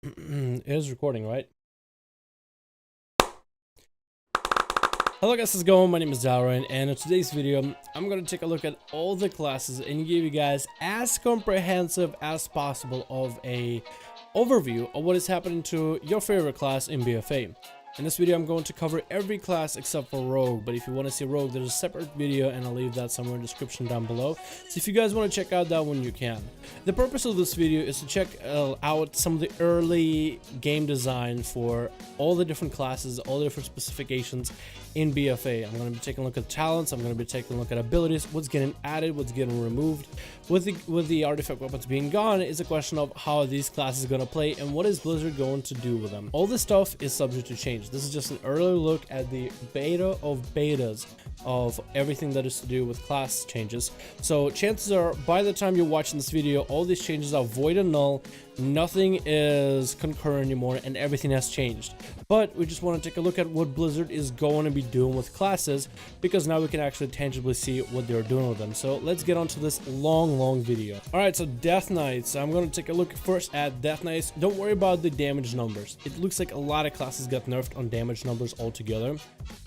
It is recording, right? Hello guys, how's it going? My name is Darren, and in today's video, I'm going to take a look at all the classes and give you guys as comprehensive as possible of a overview of what is happening to your favorite class in BFA. In this video, I'm going to cover every class except for Rogue, but if you want to see Rogue, there's a separate video and I'll leave that somewhere in the description down below. So if you guys want to check out that one, you can. The purpose of this video is to check out some of the early game design for all the different classes, all the different specifications in BFA. I'm going to be taking a look at talents, I'm going to be taking a look at abilities, what's getting added, what's getting removed. With the artifact weapons being gone, it's a question of how these classes are going to play and what is Blizzard going to do with them. All this stuff is subject to change. This is just an early look at the beta of betas of everything that is to do with class changes. So chances are, by the time you're watching this video, all these changes are void and null. Nothing is concurrent anymore and everything has changed. But we just want to take a look at what Blizzard is going to be doing with classes, because now we can actually tangibly see what they're doing with them. So let's get on to this long video. Alright, so Death Knights. I'm going to take a look first at Death Knights. Don't worry about the damage numbers. It looks like a lot of classes got nerfed on damage numbers altogether.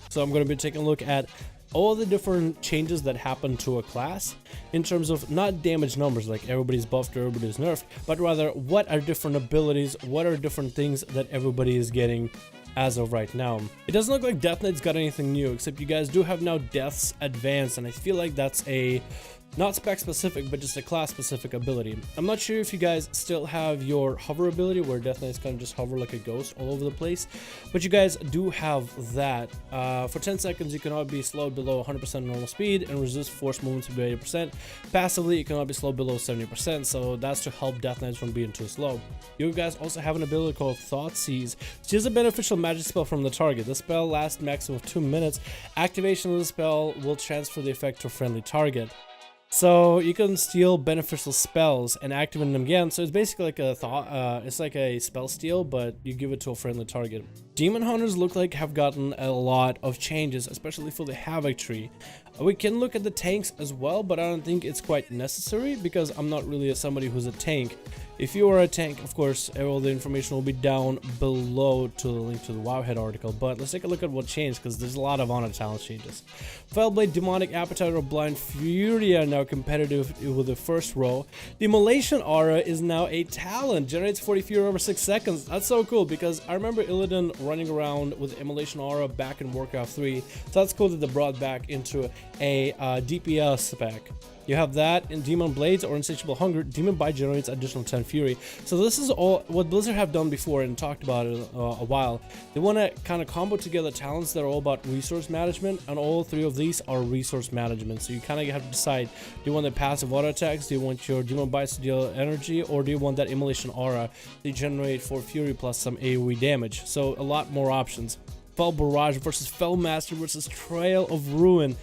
So I'm going to be taking a look at all the different changes that happen to a class in terms of not damage numbers, like everybody's buffed or everybody's nerfed, but rather what are different abilities, what are different things that everybody is getting as of right now. It doesn't look like Death Knight's got anything new, except you guys do have now Death's Advance, and I feel like that's a not spec specific, but just a class specific ability. I'm not sure if you guys still have your hover ability, where Death Knight's kind of just hover like a ghost all over the place, but you guys do have that. For 10 seconds, you cannot be slowed below 100% normal speed and resist force movements to be 80%. Passively, you cannot be slowed below 70%, so that's to help Death Knights from being too slow. You guys also have an ability called Thought Seize, which is a beneficial magic spell from the target. The spell lasts maximum of 2 minutes. Activation of the spell will transfer the effect to a friendly target. So you can steal beneficial spells and activate them again. So it's basically like a it's like a spell steal, but you give it to a friendly target. Demon Hunters look like have gotten a lot of changes, especially for the Havoc tree. We can look at the tanks as well, but I don't think it's quite necessary because I'm not really somebody who's a tank. If you are a tank, of course, all the information will be down below to the link to the Wowhead article. But let's take a look at what changed, because there's a lot of honor talent changes. Fellblade, Demonic Appetite, or Blind Fury are now competitive with the first row. The Immolation Aura is now a talent, generates 40 Fury over 6 seconds. That's so cool, because I remember Illidan running around with Immolation Aura back in Warcraft 3. So that's cool that they brought back into a DPS spec. You have that in Demon Blades or Insatiable Hunger. Demon Bite generates additional 10 Fury. So this is all what Blizzard have done before and talked about it a while. They want to kind of combo together talents that are all about resource management, and all three of these are resource management. So you kind of have to decide, do you want the passive auto attacks, do you want your Demon Bites to deal energy, or do you want that Immolation Aura to generate 4 Fury plus some AoE damage? So a lot more options. Fell Barrage versus Fell Master versus Trail of Ruin.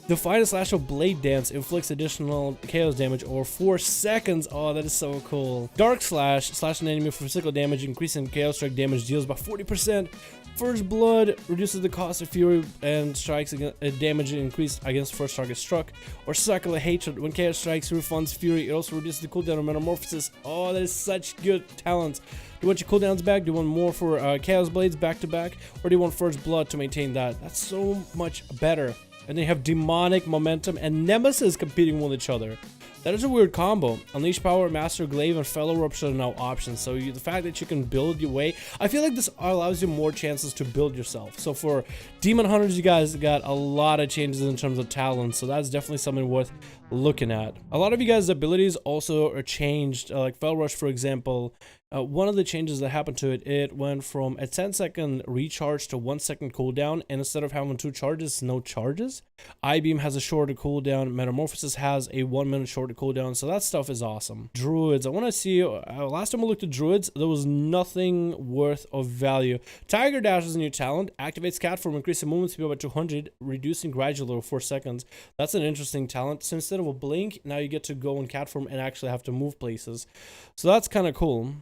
The Final Slash of Blade Dance inflicts additional chaos damage over 4 seconds. Oh, that is so cool. Dark Slash, slash an enemy for physical damage, increasing chaos strike damage deals by 40%. First Blood reduces the cost of Fury and strikes damage increased against first target struck. Or Cycle of Hatred, when chaos strikes refunds Fury, it also reduces the cooldown of Metamorphosis. Oh, that is such good talents. Do you want your cooldowns back? Do you want more for Chaos Blades back to back? Or do you want First Blood to maintain that? That's so much better. And then you have Demonic Momentum and Nemesis competing with each other. That is a weird combo. Unleash Power, Master Glaive, and Fellow Rupture are now options. So the fact that you can build your way, I feel like this allows you more chances to build yourself. So for Demon Hunters, you guys got a lot of changes in terms of talents. So that's definitely something worth looking at. A lot of you guys' abilities also are changed. Like Fell Rush, for example. One of the changes that happened to it, it went from a 10-second recharge to 1-second cooldown, and instead of having 2 charges, no charges. I-Beam has a shorter cooldown, Metamorphosis has a 1-minute shorter cooldown, so that stuff is awesome. Druids, I want to see, last time I looked at Druids, there was nothing worth of value. Tiger Dash is a new talent, activates cat form, increasing movement speed by 200, reducing gradually over 4 seconds. That's an interesting talent. So instead of a blink, now you get to go in cat form and actually have to move places. So that's kind of cool.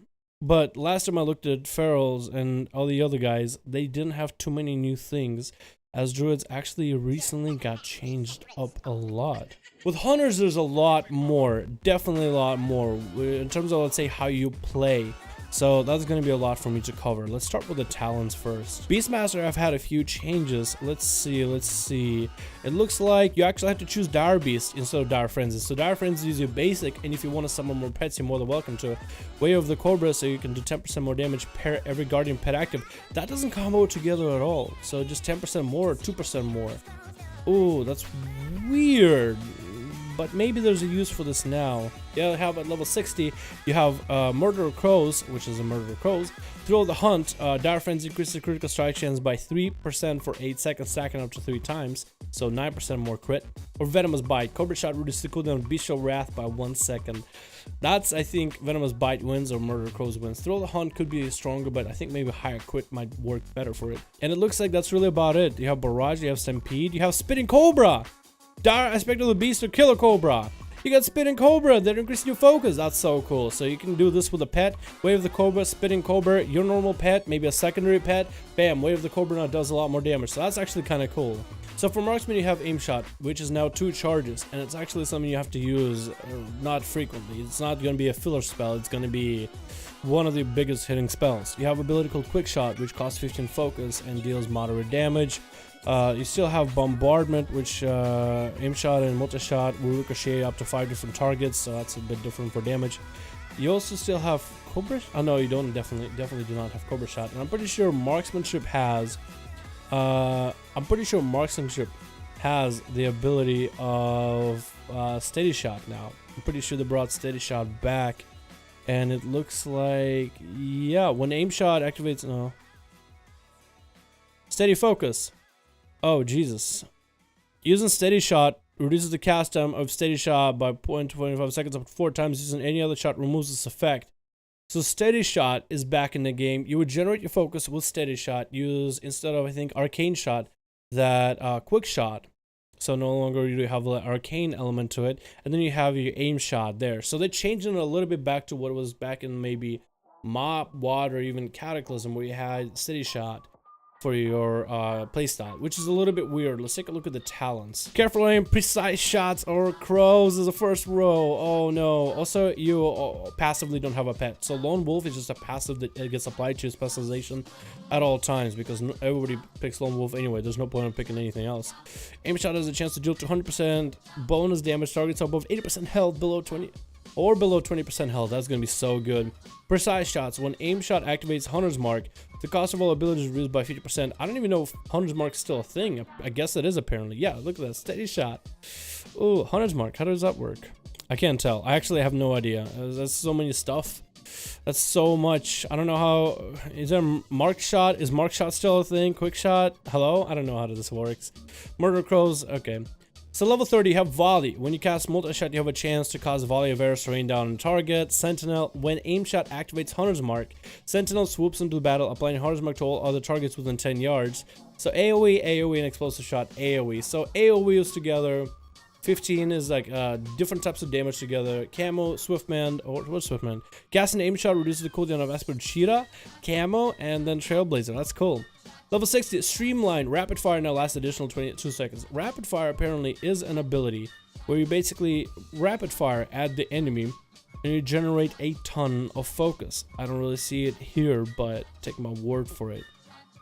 But last time I looked at Ferals and all the other guys, they didn't have too many new things, as Druids actually recently got changed up a lot. With Hunters, there's a lot more, definitely a lot more, in terms of, let's say, how you play. So that's going to be a lot for me to cover. Let's start with the talents first. Beastmaster, I've had a few changes. Let's see. It looks like you actually have to choose Dire Beast instead of Dire Frenzy. So Dire Frenzy is your basic, and if you want to summon more pets, you're more than welcome to. Way of the Cobra, so you can do 10% more damage per every Guardian pet active. That doesn't combo together at all. So just 10% more or 2% more. Ooh, that's weird. But maybe there's a use for this now. Yeah, how about level 60? You have Murder of Crows, which is a Murder of Crows. Through the Hunt, Dire Frenzy increases critical strike chance by 3% for 8 seconds, stacking up to 3 times. So 9% more crit. Or Venomous Bite. Cobra Shot reduces the cooldown of Bestial Wrath by 1 second. That's, I think, Venomous Bite wins or Murder of Crows wins. Throw the Hunt could be stronger, but I think maybe higher crit might work better for it. And it looks like that's really about it. You have Barrage, you have Stampede, you have Spitting Cobra! Dire Aspect of the Beast or Killer Cobra. You got Spitting Cobra that increases your focus. That's so cool. So you can do this with a pet. Wave of the Cobra, Spitting Cobra, your normal pet, maybe a secondary pet. Bam, Wave of the Cobra now does a lot more damage. So that's actually kind of cool. So for Marksman, you have Aim Shot, which is now 2 charges. And it's actually something you have to use not frequently. It's not going to be a filler spell. It's going to be one of the biggest hitting spells. You have ability called Quick Shot, which costs 15 focus and deals moderate damage. You still have Bombardment, which Aim Shot and Multi Shot will ricochet up to 5 different targets, so that's a bit different for damage. You also still have Cobra. Oh no, you don't. Definitely do not have Cobra Shot. And I'm pretty sure Marksmanship has. The ability of Steady Shot now. I'm pretty sure they brought Steady Shot back, and it looks like, yeah, when Aim Shot activates, no. Steady Focus. Oh, Jesus. Using Steady Shot reduces the cast time of Steady Shot by 0.25 seconds up to 4 times. Using any other shot removes this effect. So Steady Shot is back in the game. You would generate your focus with Steady Shot. Use, instead of, I think, Arcane Shot, that Quick Shot. So no longer you have the Arcane element to it. And then you have your Aim Shot there. So they changed it a little bit back to what it was back in maybe Mop, WoD, or even Cataclysm, where you had Steady Shot for your playstyle, which is a little bit weird. Let's take a look at the talents. Careful aim, precise shots, or crows is the first row. Oh no. Also, you passively don't have a pet. So Lone Wolf is just a passive that gets applied to specialization at all times, because everybody picks Lone Wolf anyway. There's no point in picking anything else. Aim Shot has a chance to deal 200% bonus damage targets above 80% health, below 20% health. That's gonna be so good. Precise shots. When Aim Shot activates Hunter's Mark, the cost of all abilities is reduced by 50%. I don't even know if Hunter's Mark is still a thing. I guess it is, apparently. Yeah, look at that. Steady Shot. Ooh, Hunter's Mark. How does that work? I can't tell. I actually have no idea. That's so many stuff. That's so much. I don't know how. Is there Mark Shot? Is Mark Shot still a thing? Quick Shot? Hello? I don't know how this works. Murder Crows. Okay. So level 30, you have Volley. When you cast Multi-Shot, you have a chance to cause a volley of arrows to rain down on target. Sentinel. When Aim Shot activates Hunter's Mark, Sentinel swoops into the battle, applying Hunter's Mark to all other targets within 10 yards. So AoE, AoE, and Explosive Shot, AoE. So AoE is together. 15 is like different types of damage together. Camo, Swiftman, or what's Swiftman? Casting Aim Shot reduces the cooldown of Esper Cheetah, Camo, and then Trailblazer. That's cool. Level 60, Streamline. Rapid Fire now lasts additional 22 seconds. Rapid Fire apparently is an ability where you basically rapid fire at the enemy and you generate a ton of focus. I don't really see it here, but take my word for it.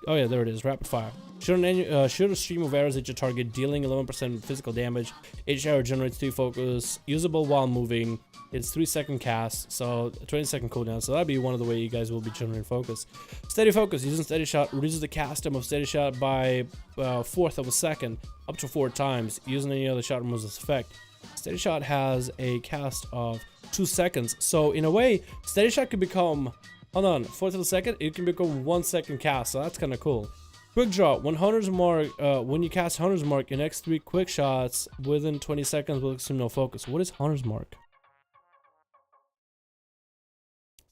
Oh yeah, there it is. Rapid Fire. Shoot a stream of arrows at your target, dealing 11% physical damage. Each arrow generates 3 focus. Usable while moving. It's 3-second cast, so 20-second cooldown. So that'd be one of the way you guys will be generating focus. Steady Focus. Using Steady Shot reduces the cast time of Steady Shot by 1/4 of a second, up to 4 times. Using any other shot removes this effect. Steady Shot has a cast of 2 seconds. So in a way, Steady Shot could become, hold on, 1/4 of a second. It can become 1-second cast. So that's kind of cool. Quick Draw. When Hunter's Mark, when you cast Hunter's Mark, your next 3 quick shots within 20 seconds will consume no focus. What is Hunter's Mark?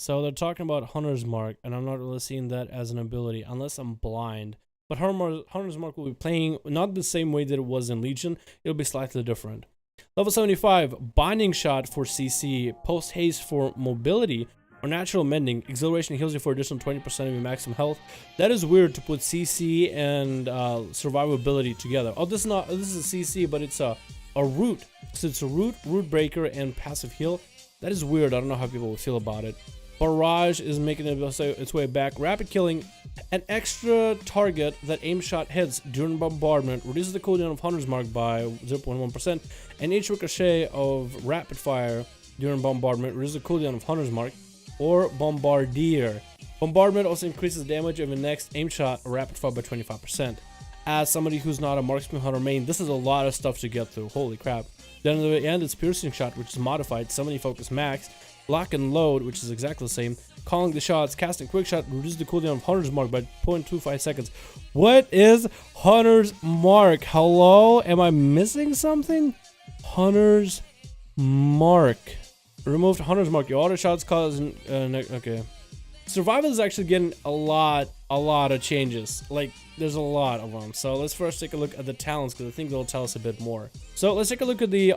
So they're talking about Hunter's Mark, and I'm not really seeing that as an ability unless I'm blind. But Hunter's Mark will be playing not the same way that it was in Legion. It'll be slightly different. Level 75, Binding Shot for CC, Post Haste for mobility, or Natural Mending. Exhilaration heals you for additional 20% of your maximum health. That is weird to put CC and survivability together. Oh, this is a CC, but it's a root. So it's a root breaker, and passive heal. That is weird. I don't know how people will feel about it. Barrage is making its way back. Rapid killing, an extra target that aim shot hits during bombardment reduces the cooldown of Hunter's Mark by 0.1%, and each ricochet of rapid fire during bombardment reduces the cooldown of Hunter's Mark or Bombardier. Bombardment also increases damage of the next aim shot or rapid fire by 25%. As somebody who's not a marksman hunter main, this is a lot of stuff to get through. Holy crap. Then at the end, it's piercing shot, which is modified, summoning focus max, lock and load, which is exactly the same, calling the shots, casting quick shot, reduces the cooldown of Hunter's Mark by 0.25 seconds. What is Hunter's Mark? Hello? Am I missing something? Hunter's Mark. Removed Hunter's Mark. Your auto shots cause okay. Survival is actually getting a lot of changes. Like, there's a lot of them. So let's first take a look at the talents, because I think they'll tell us a bit more. So let's take a look at the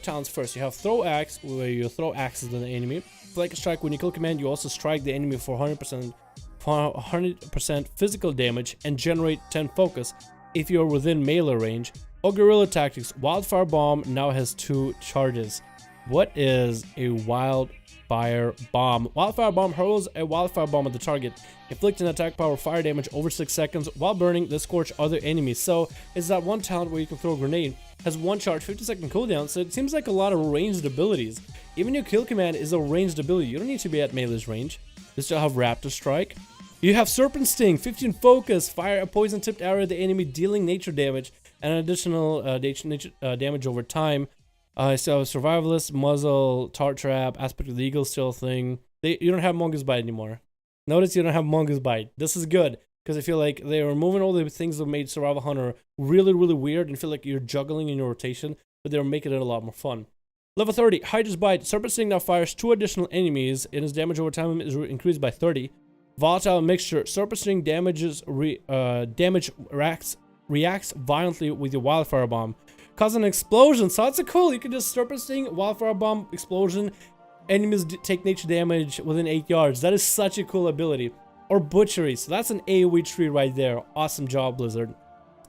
talents first. You have throw axe, where you throw axes at the enemy. Flank strike, when you kill command, you also strike the enemy for 100% physical damage and generate 10 focus if you're within melee range. Or guerrilla tactics, wildfire bomb now has 2 charges. What is a wildfire bomb? Wildfire bomb hurls a wildfire bomb at the target, inflicting attack power fire damage over 6 seconds while burning the scorch other enemies. So it's that one talent where you can throw a grenade, has 1 charge, 50-second cooldown, so it seems like a lot of ranged abilities. Even your kill command is a ranged ability. You don't need to be at melee's range. You still have Raptor Strike. You have Serpent Sting, 15 focus, fire a poison tipped arrow at the enemy, dealing nature damage and an additional damage over time. So Survivalist, Muzzle, Tart Trap, Aspect of the Eagle still a thing. You don't have Mongoose Bite anymore. Notice you don't have Mongoose Bite. This is good, because I feel like they're removing all the things that made Survival Hunter really weird and feel like you're juggling in your rotation, but they're making it a lot more fun. Level 30, Hydra's Bite. Serpent Sting now fires 2 additional enemies, and his damage over time is increased by 30. Volatile Mixture. Serpent Sting reacts violently with your Wildfire Bomb, causing an explosion. So that's a cool. You can just Serpent Sting, Wildfire Bomb, explosion. Enemies take nature damage within 8 yards. That is such a cool ability. Or Butchery. So that's an AoE tree right there. Awesome job, Blizzard.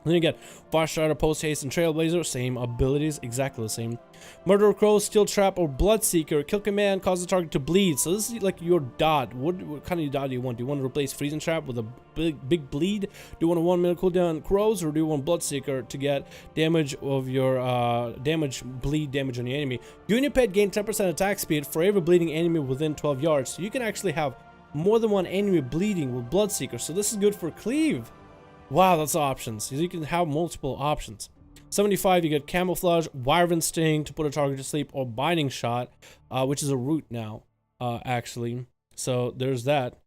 Then you get Fire Strider, Post Haste, and Trailblazer. Same abilities, exactly the same. Murder Crow, Steel Trap, or Bloodseeker. Kill command causes the target to bleed. So this is like your dot. What kind of dot do you want? Do you want to replace Freezing Trap with a big bleed? Do you want a 1 minute cooldown Crows, or do you want Bloodseeker to get damage of your bleed damage on the enemy? You and your pet gain 10% attack speed for every bleeding enemy within 12 yards. So you can actually have more than one enemy bleeding with Bloodseeker. So this is good for cleave. Wow, that's options. You can have multiple options. 75, you get Camouflage, Wyvern Sting to put a target to sleep, or Binding Shot, which is a root now, actually. So there's that.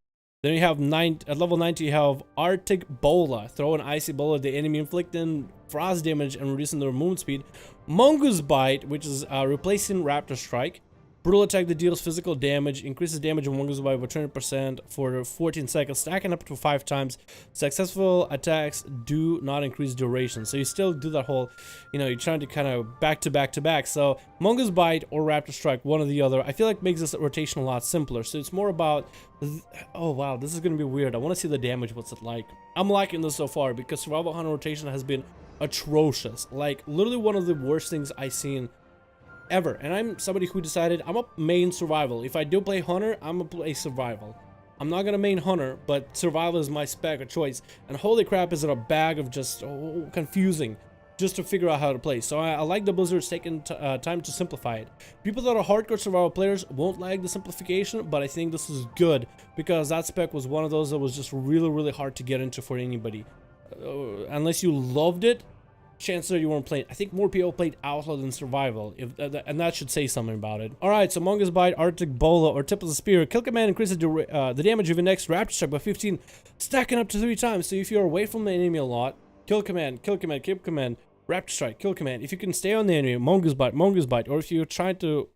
Then you have at level 90, you have Arctic Bola. Throw an icy bola at the enemy, inflicting frost damage and reducing their movement speed. Mongoose Bite, which is replacing Raptor Strike. Brutal attack that deals physical damage, increases damage of Mongoose Bite by 20% for 14 seconds, stacking up to 5 times. Successful attacks do not increase duration. So you still do that whole, you're trying to kind of back to back. So Mongoose Bite or Raptor Strike, one or the other, I feel like makes this rotation a lot simpler. So it's more about, oh wow, this is going to be weird. I want to see the damage, what's it like. I'm liking this so far because Survival Hunter rotation has been atrocious. Like literally one of the worst things I've seen ever. And I'm somebody who decided I'm a main survival. If I do play hunter, I'm gonna play survival. I'm not gonna main hunter, but survival is my spec of choice. And holy crap, is it a bag of just confusing just to figure out how to play. So I like the Blizzard's taking time to simplify it. People that are hardcore survival players won't like the simplification, but I think this is good because that spec was one of those that was just really hard to get into for anybody. Unless you loved it, chances are you weren't playing. I think more people played Outlaw than Survival, and that should say something about it. Alright, so Mongoose Bite, Arctic Bola, or Tip of the Spear. Kill command increases the damage of your next Raptor Strike by 15, stacking up to 3 times. So if you're away from the enemy a lot, kill command, Raptor Strike, kill command. If you can stay on the enemy, Mongoose Bite, or if you're trying to...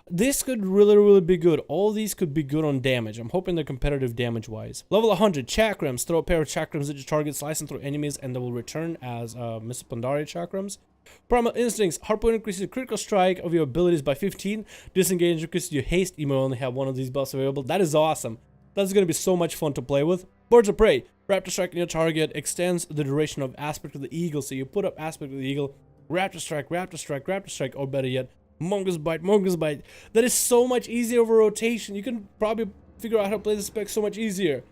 This could really be good. All these could be good on damage. I'm hoping they're competitive damage-wise. Level 100, Chakrams. Throw a pair of Chakrams at your target, slicing through enemies, and they will return as Mr. Pandari Chakrams. Primal Instincts. Harpoon increases the critical strike of your abilities by 15. Disengage increases your haste. You may only have one of these buffs available. That is awesome. That's going to be so much fun to play with. Birds of Prey. Raptor Strike on your target extends the duration of Aspect of the Eagle. So you put up Aspect of the Eagle, Raptor Strike, or better yet, Mongoose Bite. That is so much easier over rotation. You can probably figure out how to play the spec so much easier.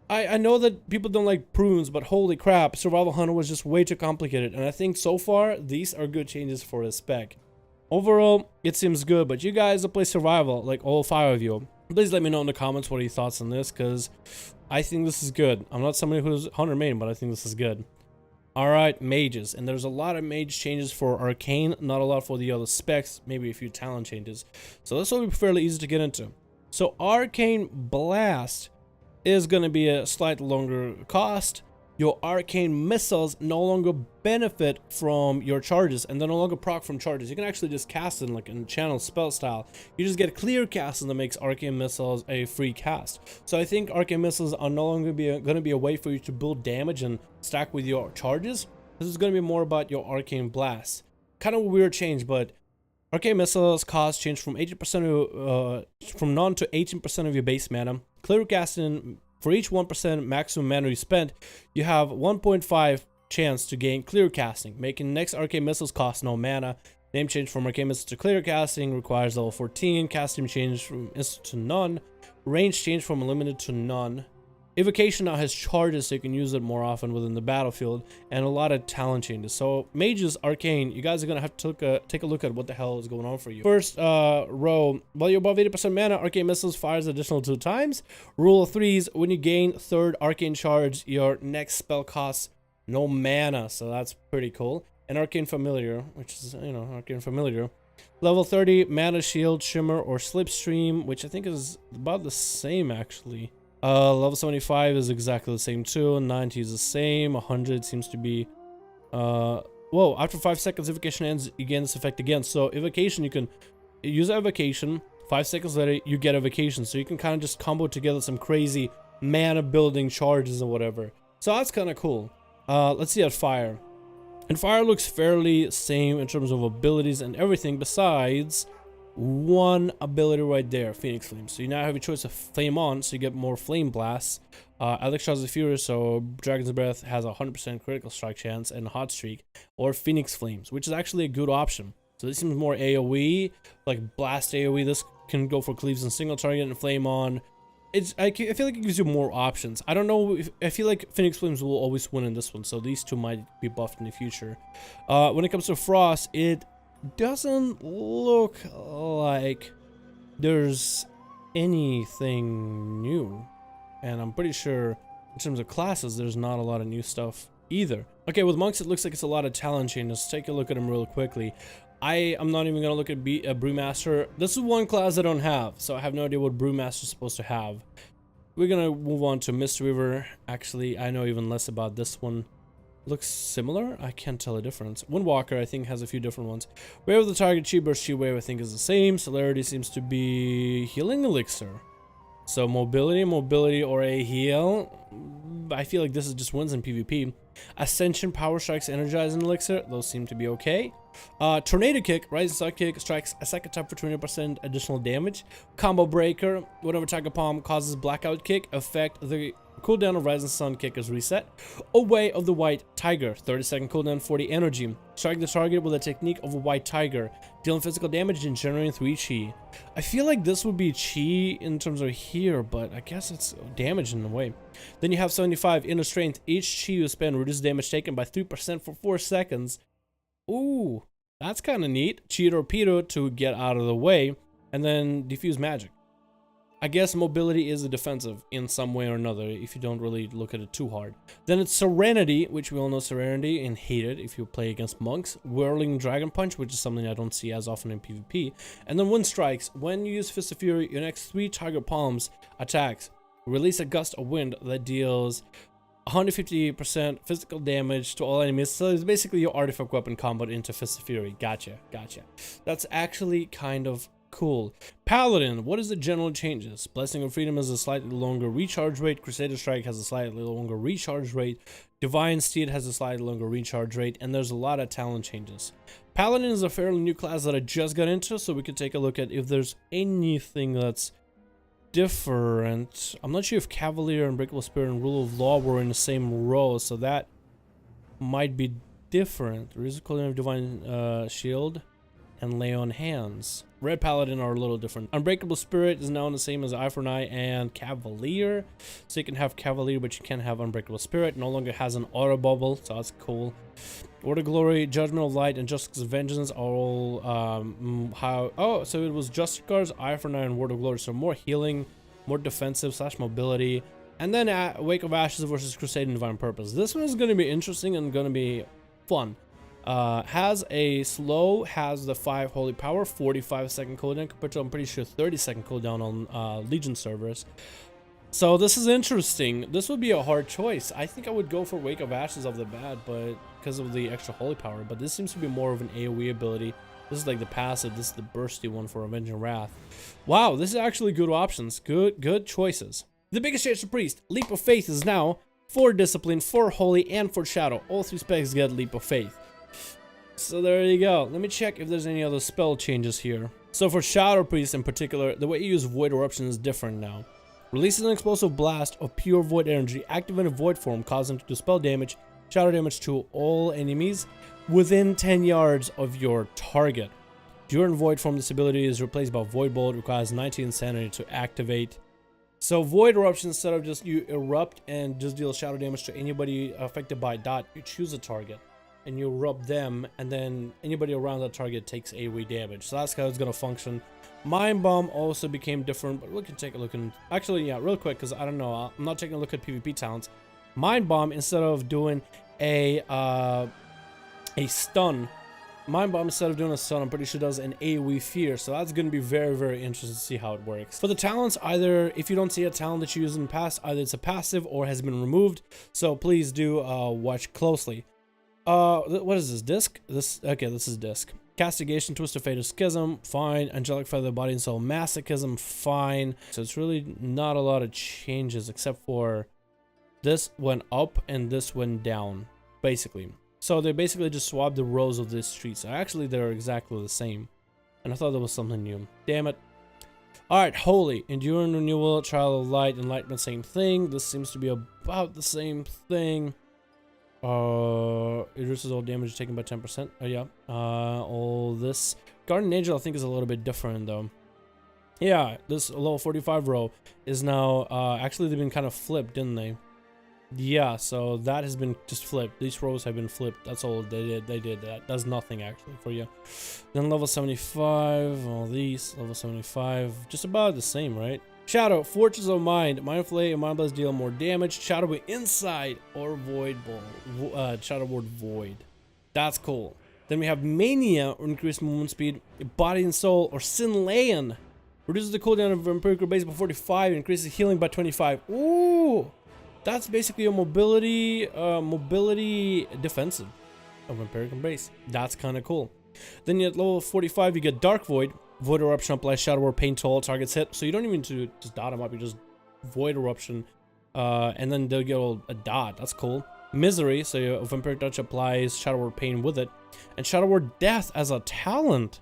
I know that people don't like prunes, but holy crap, Survival Hunter was just way too complicated, and I think so far, these are good changes for the spec. Overall, it seems good, but you guys that play Survival, like all 5 of you, please let me know in the comments what are your thoughts on this, because I think this is good. I'm not somebody who's Hunter main, but I think this is good. Alright, mages, and there's a lot of mage changes for Arcane, not a lot for the other specs, maybe a few talent changes. So this will be fairly easy to get into. So Arcane Blast is going to be a slightly longer cost. Your arcane missiles no longer benefit from your charges, and they're no longer proc from charges. You can actually just cast it like in channel spell style. You just get clear casting that makes arcane missiles a free cast. So I think arcane missiles are no longer going to be a way for you to build damage and stack with your charges. This is going to be more about your arcane blast. Kind of a weird change, but arcane missiles cost change from 80% from none to 18% of your base mana. Clear casting, for each 1% maximum mana you spend, you have 1.5 chance to gain clear casting, making next arcane missiles cost no mana. Name change from arcane missiles to clear casting requires level 14. Casting change from instant to none. Range change from limited to none. Evocation now has charges, so you can use it more often within the battlefield, and a lot of talent changes. So mages, arcane, you guys are gonna have to take a look at what the hell is going on for you. First row, while you're above 80% mana, arcane missiles fires additional 2 times. Rule of threes, when you gain 3rd arcane charge, your next spell costs no mana, so that's pretty cool. And arcane familiar, which is, you know, arcane familiar. Level 30, mana shield, shimmer, or slipstream, which I think is about the same actually. Level 75 is exactly the same too. 90 is the same. 100 seems to be whoa, after 5 seconds evocation ends, you gain this effect again. So evocation, you can use evocation, 5 seconds later you get evocation, so you can kind of just combo together some crazy mana building charges or whatever. So that's kind of cool. Let's see at fire. And fire looks fairly same in terms of abilities and everything, besides one ability right there, Phoenix Flame. So you now have a choice of Flame On, so you get more Flame Blasts. Alex Shrouds of Fury, so Dragon's Breath has a 100% critical strike chance and Hot Streak, or Phoenix Flames, which is actually a good option. So this seems more AoE, like Blast AoE. This can go for cleaves and single target and Flame On. I feel like it gives you more options. I don't know, I feel like Phoenix Flames will always win in this one, so these two might be buffed in the future. When it comes to Frost, it doesn't look like there's anything new, and I'm pretty sure in terms of classes there's not a lot of new stuff either. Okay, with monks it looks like it's a lot of talent changes. Let's take a look at them real quickly. I'm not even gonna look at Brewmaster. This is one class I don't have, so I have no idea what Brewmaster is supposed to have. We're gonna move on to Mist River. Actually, I know even less about this one. Looks similar? I can't tell a difference. Windwalker, I think, has a few different ones. Wave of the target, Chi Burst, Chi Wave, I think is the same. Celerity seems to be Healing Elixir. So mobility, or a heal. I feel like this is just wins in PvP. Ascension, Power Strikes, Energizing Elixir. Those seem to be okay. Tornado Kick, Rising Star Kick, strikes a second time for 20% additional damage. Combo Breaker, whenever target palm causes Blackout Kick, effect the cooldown of Rising Sun Kick is reset. Away of the White Tiger, 30-second cooldown, 40 energy. Strike the target with a technique of a White Tiger, dealing physical damage and generating 3 Chi. I feel like this would be Chi in terms of here, but I guess it's damage in a way. Then you have 75 Inner Strength. Each Chi you spend reduces damage taken by 3% for 4 seconds. Ooh, that's kind of neat. Chi Torpedo to get out of the way, and then Diffuse Magic. I guess mobility is a defensive in some way or another if you don't really look at it too hard. Then it's Serenity, which we all know Serenity and hate it if you play against monks. Whirling Dragon Punch, which is something I don't see as often in PvP. And then Wind Strikes. When you use Fist of Fury, your next 3 target palms attacks release a gust of wind that deals 150% physical damage to all enemies. So it's basically your artifact weapon combo into Fist of Fury. Gotcha. That's actually kind of cool. Paladin, what is the general changes? Blessing of Freedom has a slightly longer recharge rate. Crusader Strike has a slightly longer recharge rate. Divine Steed has a slightly longer recharge rate. And there's a lot of talent changes. Paladin is a fairly new class that I just got into, so we could take a look at if there's anything that's different. I'm not sure if Cavalier, Unbreakable Spirit, and Rule of Law were in the same row, so that might be different. There is a cooldown of Divine Shield. and lay on hands. Red Paladin are a little different. Unbreakable Spirit is now the same as Eye for an Eye and Cavalier. So you can have Cavalier, but you can't have Unbreakable Spirit. No longer has an auto bubble, so that's cool. Word of Glory, Judgment of Light, and Justice of Vengeance are all so it was Justice Guards, Eye for an Eye, and Word of Glory. So more healing, more defensive / mobility. And then Wake of Ashes versus Crusade and Divine Purpose. This one is going to be interesting and going to be fun. Has a slow, has the 5 holy power, 45-second cooldown compared to, I'm pretty sure, 30-second cooldown on Legion servers. So this is interesting. This would be a hard choice. I think I would go for Wake of Ashes off the bat, but because of the extra holy power. But this seems to be more of an AoE ability. This is like the passive. This is the bursty one for Avenging Wrath. Wow, this is actually good options. Good choices. The biggest change to Priest. Leap of Faith is now 4 Discipline, 4 Holy, and 4 Shadow. All 3 specs get Leap of Faith. So there you go. Let me check if there's any other spell changes here. So for Shadow Priest in particular, the way you use Void Eruption is different now. Releases an explosive blast of pure void energy, active in a void form, causing to dispel damage, shadow damage to all enemies within 10 yards of your target. During void form, this ability is replaced by Void Bolt, requires 90 insanity to activate. So Void Eruption, instead of just you erupt and just deal shadow damage to anybody affected by dot, you choose a target and you erupt them, and then anybody around that target takes AoE damage. So that's how it's gonna function. Mind Bomb also became different, but we can take a look and actually, yeah, real quick, because I don't know, I'm not taking a look at PvP talents. Mind Bomb, instead of doing a stun, Mind Bomb, instead of doing a stun, I'm pretty sure does an AoE fear. So that's going to be very, very interesting to see how it works. For the talents, either if you don't see a talent that you used in the past, either it's a passive or has been removed. So please do watch closely. What is this? Disc? Okay, this is Disc. Castigation, Twist of Fate, Schism, fine. Angelic Feather, Body and Soul, Masochism, fine. So it's really not a lot of changes except for this went up and this went down, basically. So they basically just swapped the rows of this street. So actually they're exactly the same. And I thought there was something new. Damn it. Alright, Holy. Enduring Renewal, Trial of Light, Enlightenment, same thing. This seems to be about the same thing. It reduces all damage taken by 10%. Oh yeah. All this. Guardian Angel I think is a little bit different though. Yeah, this level 45 row is now, actually they've been kind of flipped, didn't they? Yeah, so that has been just flipped. These rows have been flipped. That's all they did. They did that. Does nothing actually for you. Then level 75, all these, level 75, just about the same, right? Shadow, Fortress of Mind, Mind Flay and Mind Blast deal more damage. Shadow Inside or Void Ball, Shadow Ward Void. That's cool. Then we have Mania, or increased movement speed, Body and Soul, or Sin Layan. Reduces the cooldown of Empirical Base by 45, increases healing by 25. Ooh! That's basically a mobility defensive of Empirical Base. That's kind of cool. Then at level 45, you get Dark Void. Void Eruption applies Shadow Ward Pain to all targets hit. So you don't even need to just dot them up. You just Void Eruption, and then they'll get a dot. That's cool. Misery, so your Vampiric Touch applies Shadow Ward Pain with it. And Shadow Ward Death as a talent.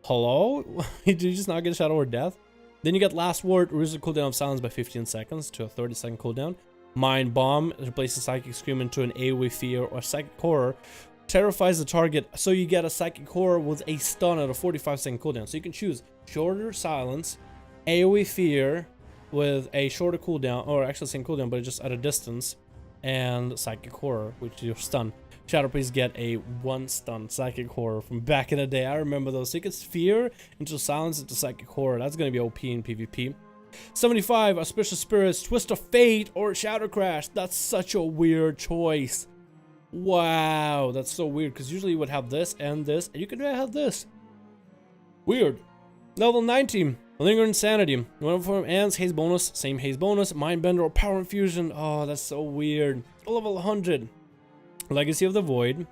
Hello? Did you just not get Shadow Ward Death? Then you get Last Word, reduces the cooldown of Silence by 15 seconds to a 30-second cooldown. Mind Bomb replaces Psychic Scream into an AoE Fear or Psychic Horror. Terrifies the target, so you get a Psychic Horror with a stun at a 45-second cooldown. So you can choose shorter Silence, AoE Fear with a shorter cooldown, or actually same cooldown, but just at a distance, and Psychic Horror, which is your stun. Shadow Priest get a 1-stun Psychic Horror from back in the day. I remember those. So you get Fear into Silence into Psychic Horror. That's going to be OP in PvP. 75, Auspicious Spirits, Twist of Fate, or Shadow Crash. That's such a weird choice. Wow, that's so weird, because usually you would have this, and you could have this. Weird. Level 19, Lingering Insanity. One form ends, haze bonus, same haze bonus, Mindbender or Power Infusion. Oh, that's so weird. Level 100, Legacy of the Void.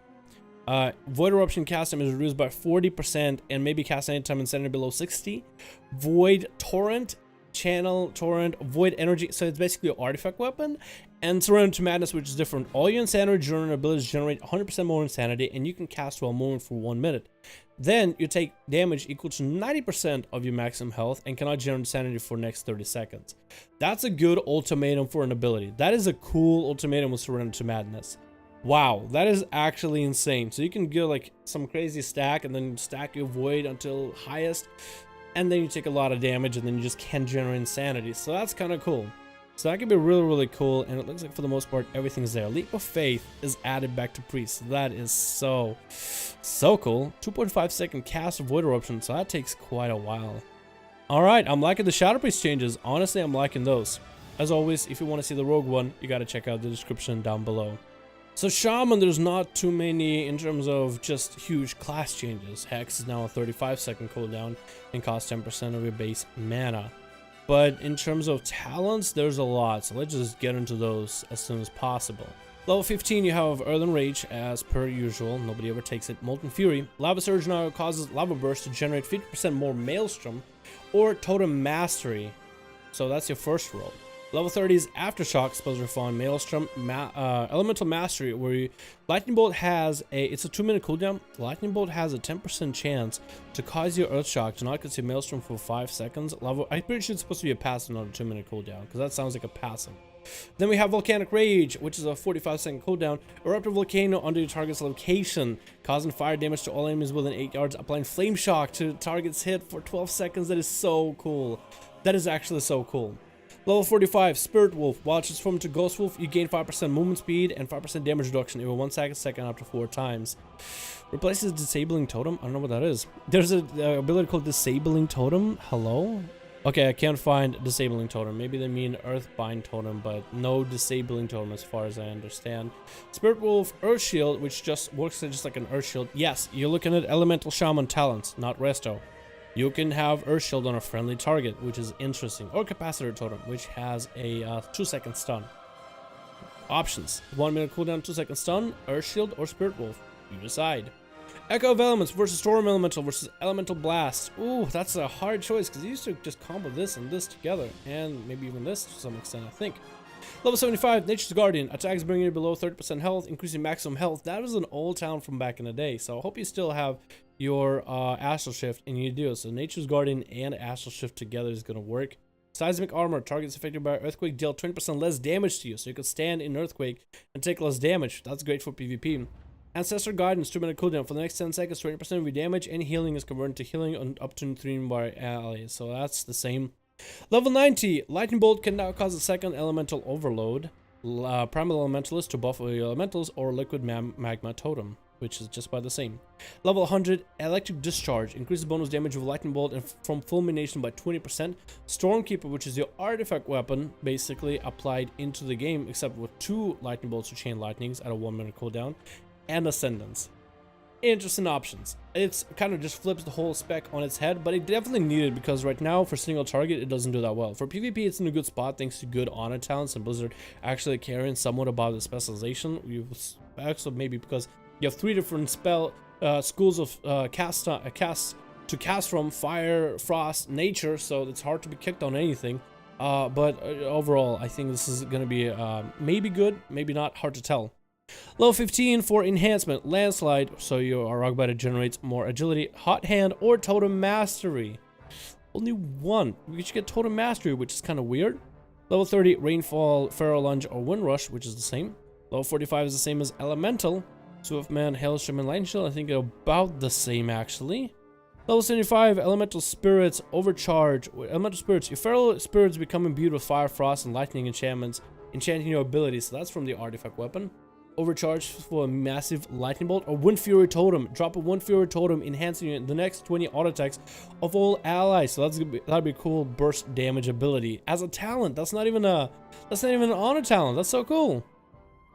Void Eruption cast time is reduced by 40% and maybe cast anytime insanity below 60. Void Torrent. Channel, Torrent, Void Energy, so it's basically an artifact weapon, and Surrender to Madness, which is different. All your insanity during abilities generate 100% more insanity, and you can cast while moving for 1 minute. Then you take damage equal to 90% of your maximum health and cannot generate insanity for the next 30 seconds. That's a good ultimatum for an ability. That is a cool ultimatum with Surrender to Madness. Wow, that is actually insane. So you can get like some crazy stack and then stack your void until highest, and then you take a lot of damage and then you just can't generate insanity. So that's kind of cool. So that could be really, really cool, and it looks like for the most part everything's there. Leap of Faith is added back to Priest. That is so cool. 2.5 second cast of Void Eruption, so that takes quite a while. Alright, I'm liking the Shadow Priest changes. Honestly, I'm liking those. As always, if you want to see the Rogue one, you gotta check out the description down below. So Shaman, there's not too many in terms of just huge class changes. Hex is now a 35 second cooldown and costs 10% of your base mana. But in terms of talents, there's a lot, so let's just get into those as soon as possible. Level 15, you have Earthen Rage, as per usual. Nobody ever takes it. Molten Fury. Lava Surge now causes Lava Burst to generate 50% more Maelstrom, or Totem Mastery. So that's your first roll. Level 30 is Aftershock, Spells Refine, Maelstrom, Elemental Mastery, where Lightning Bolt has it's a 2-minute cooldown. Lightning Bolt has a 10% chance to cause your Earthshock to not consume Maelstrom for 5 seconds. I'm pretty sure it's supposed to be a passive, not a 2-minute cooldown, because that sounds like a passive. Then we have Volcanic Rage, which is a 45 second cooldown. Erupt a volcano under your target's location, causing fire damage to all enemies within 8 yards, applying Flame Shock to target's hit for 12 seconds. That is so cool. That is actually so cool. Level 45, Spirit Wolf. While transformed to Ghost Wolf, you gain 5% movement speed and 5% damage reduction every 1 second up to 4 times. Replaces Disabling Totem. I don't know what that is. There's a ability called Disabling Totem. Hello? Okay, I can't find Disabling Totem. Maybe they mean Earthbind Totem, but no Disabling Totem as far as I understand. Spirit Wolf Earth Shield, which just works just like an Earth Shield. Yes, you're looking at Elemental Shaman talents, not Resto. You can have Earth Shield on a friendly target, which is interesting. Or Capacitor Totem, which has a 2-second stun. Options: 1 minute cooldown, 2-second stun, Earth Shield, or Spirit Wolf. You decide. Echo of Elements versus Storm Elemental versus Elemental Blast. Ooh, that's a hard choice because you used to just combo this and this together. And maybe even this to some extent, I think. Level 75, Nature's Guardian. Attacks bringing you below 30% health, increasing maximum health. That was an old town from back in the day, so I hope you still have your Astral Shift and you do. So Nature's Guardian and Astral Shift together is going to work. Seismic Armor. Targets affected by Earthquake deal 20% less damage to you, so you can stand in Earthquake and take less damage. That's great for PvP. Ancestor Guidance, 2-minute cooldown. For the next 10 seconds, 20% of your damage and healing is converted to healing on up to 3 by allies, so that's the same. Level 90, Lightning Bolt can now cause a second elemental overload. Primal Elementalist to buff your elementals, or Liquid Magma Totem, which is just by the same. Level 100, Electric Discharge. Increases bonus damage of Lightning Bolt and from Fulmination by 20%. Stormkeeper, which is your artifact weapon, basically applied into the game, except with 2 Lightning Bolts or Chain Lightnings at a 1-minute cooldown. And Ascendance. Interesting options. It's kind of just flips the whole spec on its head, but it definitely needed, because right now for single target it doesn't do that well. For PvP it's in a good spot thanks to good honor talents and Blizzard actually caring somewhat about the specialization. You also maybe because you have 3 different schools of cast to cast from: fire, frost, nature, so it's hard to be kicked on anything. But overall I think this is gonna be maybe good, maybe not, hard to tell. Level 15 for Enhancement, Landslide, so your Rogbiter generates more agility, Hot Hand, or Totem Mastery. Only one. You should get Totem Mastery, which is kind of weird. Level 30, Rainfall, Feral Lunge, or Wind Rush, which is the same. Level 45 is the same as Elemental. Swiftman, Hailstorm, and Lightning Shield, I think about the same actually. Level 75, Elemental Spirits, Overcharge. Elemental Spirits, your Feral Spirits become imbued with Fire, Frost, and Lightning enchantments, enchanting your abilities, so that's from the artifact weapon. Overcharge for a massive Lightning Bolt, or Wind Fury Totem. Drop a Wind Fury Totem, enhancing the next 20 auto attacks of all allies. So that'd be a cool burst damage ability as a talent. That's not even an honor talent. That's so cool.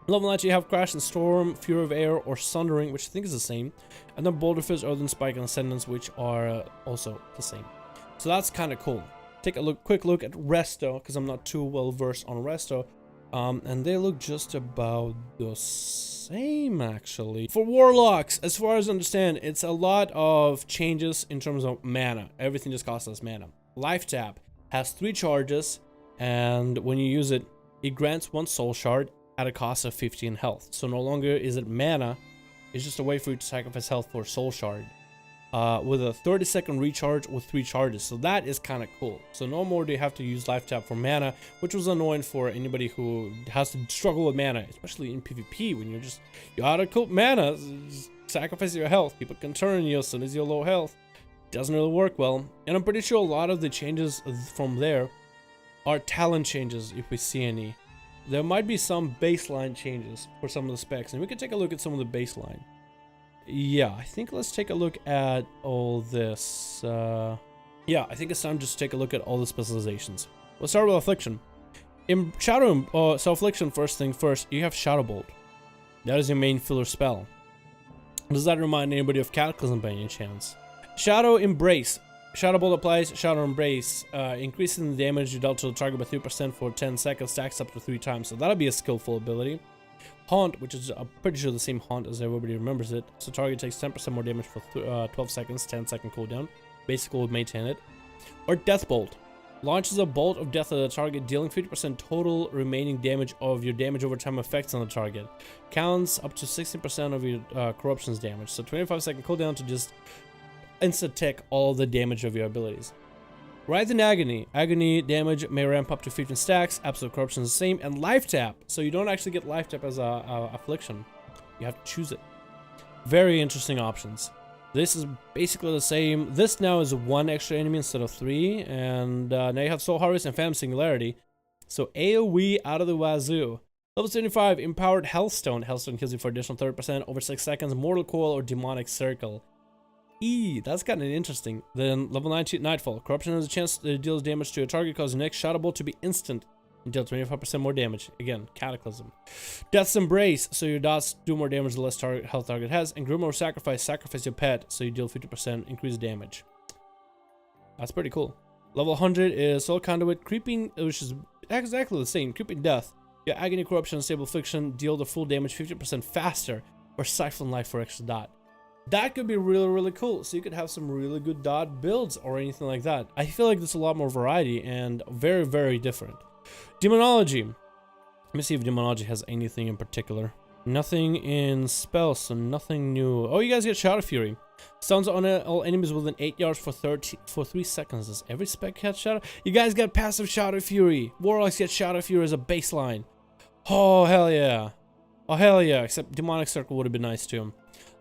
Level 90, you have Crash and Storm, Fury of Air, or Sundering, which I think is the same. And then Boulder Fist, Earthen Spike, and Ascendance, which are also the same. So that's kind of cool. Take a quick look at Resto, because I'm not too well versed on Resto. And they look just about the same actually. For Warlocks, as far as I understand, it's a lot of changes in terms of mana. Everything just costs us mana. Life Tap has 3 charges, and when you use it, it grants 1 soul shard at a cost of 15 health. So no longer is it mana, it's just a way for you to sacrifice health for soul shard. with a 30-second recharge with 3 charges. So that is kind of cool. So no more do you have to use life tap for mana, which was annoying for anybody who has to struggle with mana, especially in PvP when you're out of mana. Just sacrifice your health. People can turn you as soon as you're low health. Doesn't really work well. And I'm pretty sure a lot of the changes from there are talent changes, if we see any. There might be some baseline changes for some of the specs, and we can take a look at some of the baseline. Yeah, I think let's take a look at all this. Yeah, I think it's time just to take a look at all the specializations. Let's start with Affliction. In Shadow, so Affliction, first thing first, you have Shadow Bolt. That is your main filler spell. Does that remind anybody of Cataclysm by any chance? Shadow Embrace. Shadow Bolt applies Shadow Embrace, increasing the damage you dealt to the target by 3% for 10 seconds, stacks up to 3 times. So that'll be a skillful ability. Haunt, which is I'm pretty sure the same Haunt as everybody remembers it. So target takes 10% more damage for 12 seconds, 10-second cooldown. Basically, would maintain it. Or Death Bolt. Launches a bolt of death at the target, dealing 50% total remaining damage of your damage over time effects on the target. Counts up to 16% of your corruption's damage. So 25-second cooldown to just insta-tick all the damage of your abilities. Writhe in Agony. Agony damage may ramp up to 15 stacks. Absolute Corruption is the same. And Life Tap. So you don't actually get Life Tap as a Affliction. You have to choose it. Very interesting options. This is basically the same. This now is 1 extra enemy instead of 3. And now you have Soul Harvest and Phantom Singularity. So AoE out of the wazoo. Level 75, Empowered Hellstone. Hellstone kills you for additional 30% over 6 seconds. Mortal Coil or Demonic Circle. That's kind of interesting. Then level 90, Nightfall. Corruption has a chance to deal damage to a target, cause the next Shadow Bolt to be instant and deal 25% more damage. Again, Cataclysm. Death's Embrace, so your dots do more damage the less health target has. And Grimoire Sacrifice, sacrifice your pet, so you deal 50% increased damage. That's pretty cool. Level 100 is Soul Conduit, Creeping, which is exactly the same. Creeping Death. Your Agony, Corruption, Stable Affliction deal the full damage 50% faster, or Siphon Life for extra dot. That could be really, really cool. So you could have some really good dot builds or anything like that. I feel like there's a lot more variety and very, very different. Demonology. Let me see if Demonology has anything in particular. Nothing in spells, so nothing new. Oh, you guys get Shadow Fury. Stuns on all enemies within 8 yards for 3 seconds. Does every spec get Shadow? You guys get passive Shadow Fury. Warlocks get Shadow Fury as a baseline. Oh, hell yeah. Oh, hell yeah. Except Demonic Circle would have been nice too.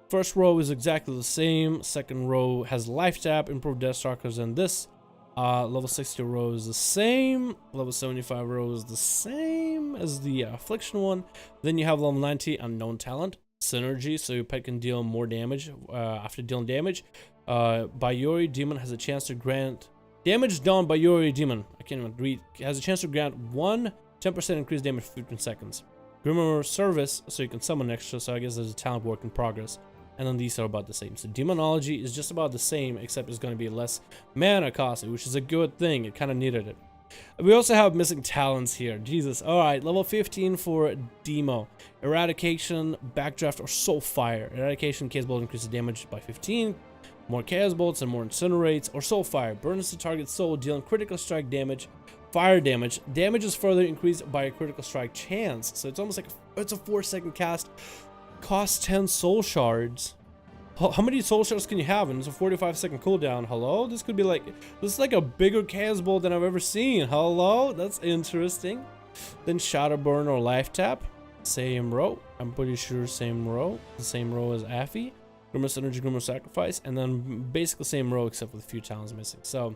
First row is exactly the same. Second row has Life Tap, improved Deathstalkers, and this. Level 60 row is the same. Level 75 row is the same as the Affliction one. Then you have level 90 Unknown Talent. Synergy, so your pet can deal more damage after dealing damage. Bayori Demon has a chance to grant damage done by Bayori Demon. I can't even read. Has a chance to grant 10% increased damage for 15 seconds. Grimoire Service, so you can summon extra, so I guess there's a talent work in progress. And then these are about the same. So Demonology is just about the same, except it's going to be less mana costly, which is a good thing. It kind of needed it. We also have missing talents here. Jesus. Alright, level 15 for Demo. Eradication, Backdraft, or Soulfire. Eradication, Chaos Bolt increases damage by 15. More Chaos Bolts and more Incinerates. Or Soulfire, burns the target's soul, dealing critical strike damage. Fire damage. Damage is further increased by a critical strike chance. So it's almost like it's a 4-second cast. Costs 10 soul shards. How many soul shards can you have? And it's a 45-second cooldown. Hello? This is like a bigger Chaos Bolt than I've ever seen. Hello? That's interesting. Then Shadow Burn or Life Tap. Same row. I'm pretty sure same row. The same row as Affy. Grimoire Synergy, Grimoire Sacrifice. And then basically same row except with a few talents missing. So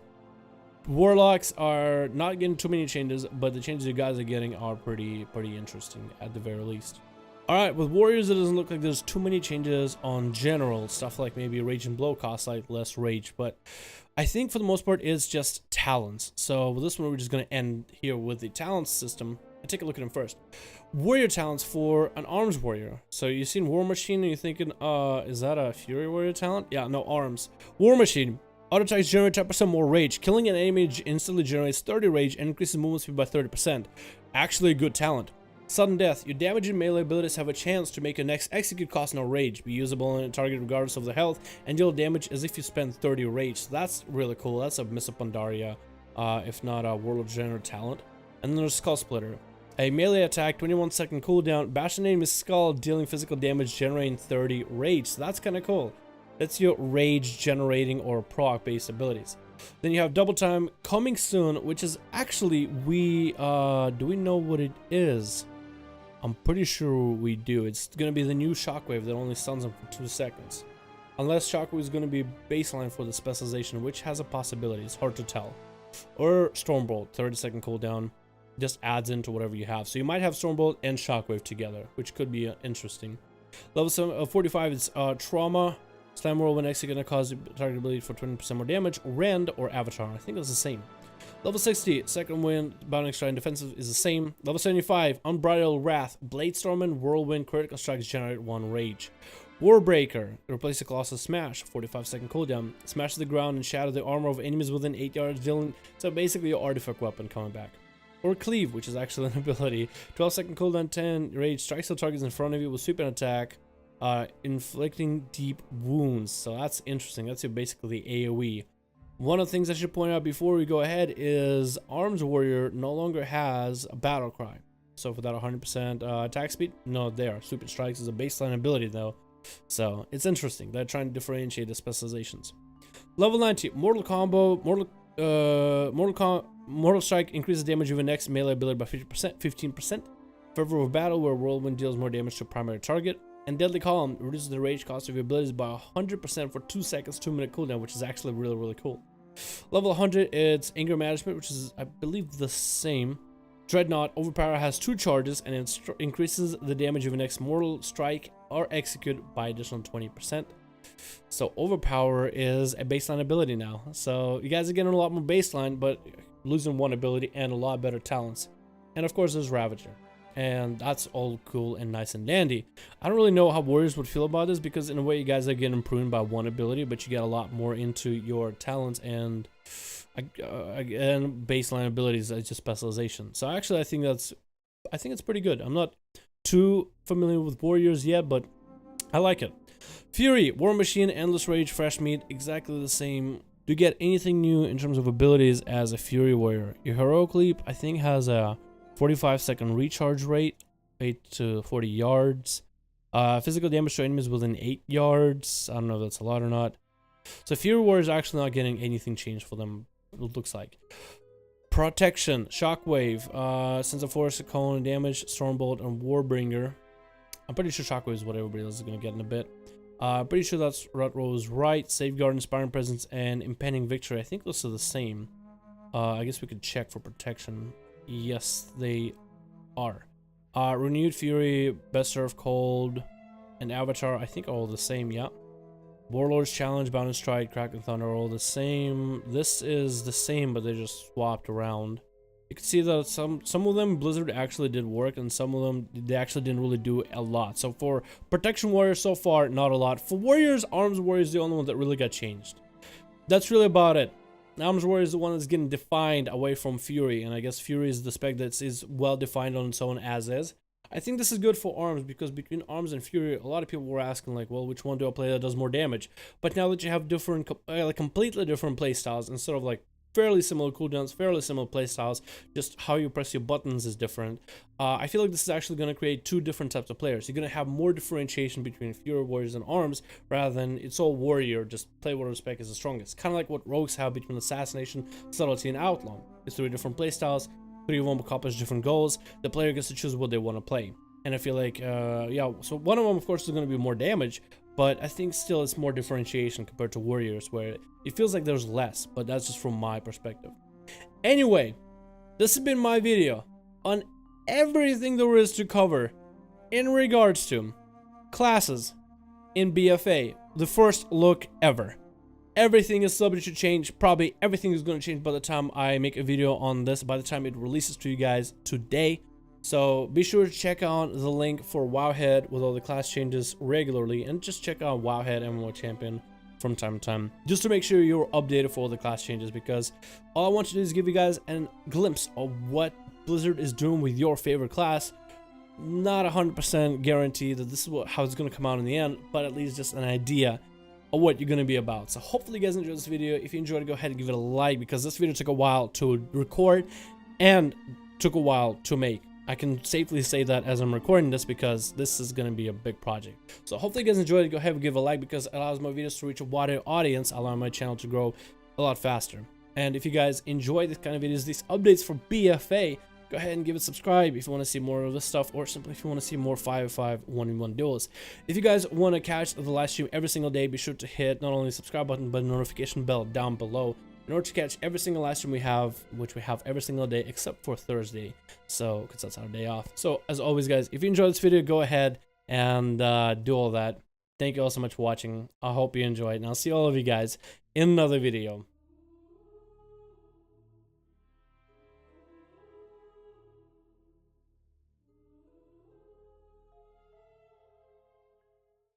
Warlocks are not getting too many changes, but the changes you guys are getting are pretty interesting at the very least. Alright, with Warriors it doesn't look like there's too many changes on general stuff, like maybe Rage and Blow costs like less rage, but I think for the most part it's just talents. So with this one we're just going to end here with the talents system and take a look at them first. Warrior talents for an arms warrior. So you've seen War Machine and you're thinking, is that a Fury Warrior talent? Yeah, no, arms. War Machine. Auto attacks generate 10% more rage. Killing an enemy instantly generates 30 rage and increases movement speed by 30%. Actually a good talent. Sudden Death. Your damage and melee abilities have a chance to make your next execute cost no rage, be usable on a target regardless of the health, and deal damage as if you spend 30 rage. So that's really cool. That's a Miss Pandaria, if not a Warlord General talent. And then there's Skull Splitter. A melee attack, 21-second cooldown, bash an enemy's skull, dealing physical damage, generating 30 rage. So that's kind of cool. That's your rage generating or proc based abilities. Then you have double time coming soon, which is actually do we know what it is? I'm pretty sure we do. It's gonna be the new shockwave that only stuns them for 2 seconds. Unless shockwave is gonna be baseline for the specialization, which has a possibility. It's hard to tell. Or Stormbolt, 30-second cooldown, just adds into whatever you have. So you might have Stormbolt and shockwave together, which could be interesting. Level 45 is trauma. Slam roll when X, you're gonna cause target ability for 20% more damage. Rend or Avatar, I think it's the same. Level 60, second wind, bounding strike and defensive is the same. Level 75, Unbridled Wrath, Blade Storm and Whirlwind, critical strikes generate 1 rage. Warbreaker, replace the Colossus Smash, 45-second cooldown. Smash the ground and shatter the armor of enemies within 8 yards, dealing, so basically your artifact weapon coming back. Or Cleave, which is actually an ability. 12-second cooldown, 10 rage, strikes the targets in front of you with sweep and attack, inflicting deep wounds. So that's interesting. That's basically AoE. One of the things I should point out before we go ahead is Arms Warrior no longer has a battle cry. So for that 100% attack speed, no, there. Sweep and strikes is a baseline ability though. So it's interesting. They're trying to differentiate the specializations. Level 90, Mortal Combo, Mortal Strike increases damage of your next melee ability by 15%. Fervor of Battle, where Whirlwind deals more damage to primary target. And Deadly Column reduces the rage cost of your abilities by 100% for 2 seconds, 2-minute cooldown, which is actually really cool. Level 100, it's Anger Management, which is, I believe, the same. Dreadnought, Overpower has 2 charges, and it increases the damage of your next Mortal Strike or Execute by additional 20%. So Overpower is a baseline ability now. So you guys are getting a lot more baseline, but losing 1 ability and a lot better talents. And of course, there's Ravager. And that's all cool and nice and dandy. I don't really know how Warriors would feel about this, because in a way you guys are getting improved by 1 ability, but you get a lot more into your talents and baseline abilities as your specialization. So actually I think it's pretty good. I'm not too familiar with Warriors yet, but I like it. Fury, War Machine, Endless Rage, Fresh Meat, exactly the same. Do you get anything new in terms of abilities as a Fury Warrior? Your Heroic Leap, I think, has a 45-second recharge rate, 8 to 40 yards. Physical damage to enemies within 8 yards. I don't know if that's a lot or not. So Fury Warrior is actually not getting anything changed for them, it looks like. Protection, Shockwave, Sense of Force, Cone Damage, Stormbolt, and Warbringer. I'm pretty sure Shockwave is what everybody else is going to get in a bit. Pretty sure that's was right. Safeguard, Inspiring Presence, and Impending Victory. I think those are the same. I guess we could check for protection. Yes, they are. Renewed Fury, Best Serve Cold, and Avatar, I think are all the same, yeah. Warlord's Challenge, Bound & Strike, Crack and Thunder are all the same. This is the same, but they just swapped around. You can see that some of them Blizzard actually did work, and some of them they actually didn't really do a lot. So for Protection Warriors so far, not a lot. For Warriors, Arms Warrior is the only one that really got changed. That's really about it. Arms Warrior is the one that's getting defined away from Fury, and I guess Fury is the spec that is well defined on its own as is. I think this is good for Arms, because between Arms and Fury, a lot of people were asking like, well, which one do I play that does more damage? But now that you have different, like completely different playstyles, instead of like fairly similar cooldowns, fairly similar playstyles, just how you press your buttons is different. I feel like this is actually going to create 2 different types of players. You're going to have more differentiation between Fury Warriors and Arms, rather than it's all Warrior, just play whatever spec is the strongest. Kind of like what Rogues have between Assassination, Subtlety, and Outlaw. It's 3 different playstyles, 3 of them accomplish different goals. The player gets to choose what they want to play. And I feel like, yeah, so one of them, of course, is going to be more damage, but I think still it's more differentiation compared to Warriors, where it feels like there's less, but that's just from my perspective. Anyway, this has been my video on everything there is to cover in regards to classes in BFA. The first look ever. Everything is subject to change. Probably everything is going to change by the time I make a video on this, by the time it releases to you guys today. So be sure to check out the link for Wowhead with all the class changes regularly, and just check out Wowhead MMO Champion from time to time, just to make sure you're updated for all the class changes, because all I want to do is give you guys a glimpse of what Blizzard is doing with your favorite class. Not 100% guarantee that this is how it's going to come out in the end, but at least just an idea of what you're going to be about. So hopefully you guys enjoyed this video. If you enjoyed it, go ahead and give it a like, because this video took a while to record and took a while to make. I can safely say that as I'm recording this, because this is going to be a big project. So hopefully you guys enjoyed it. Go ahead and give a like, because it allows my videos to reach a wider audience, allowing my channel to grow a lot faster. And if you guys enjoy this kind of videos, these updates for BFA, go ahead and give it a subscribe if you want to see more of this stuff, or simply if you want to see more 5v5 1v1 duels. If you guys want to catch the live stream every single day, be sure to hit not only the subscribe button but the notification bell down below in order to catch every single live stream we have, which we have every single day except for Thursday, so because that's our day off. So as always guys, if you enjoyed this video, go ahead and do all that. Thank you all so much for watching. I hope you enjoyed, and I'll see all of you guys in another video.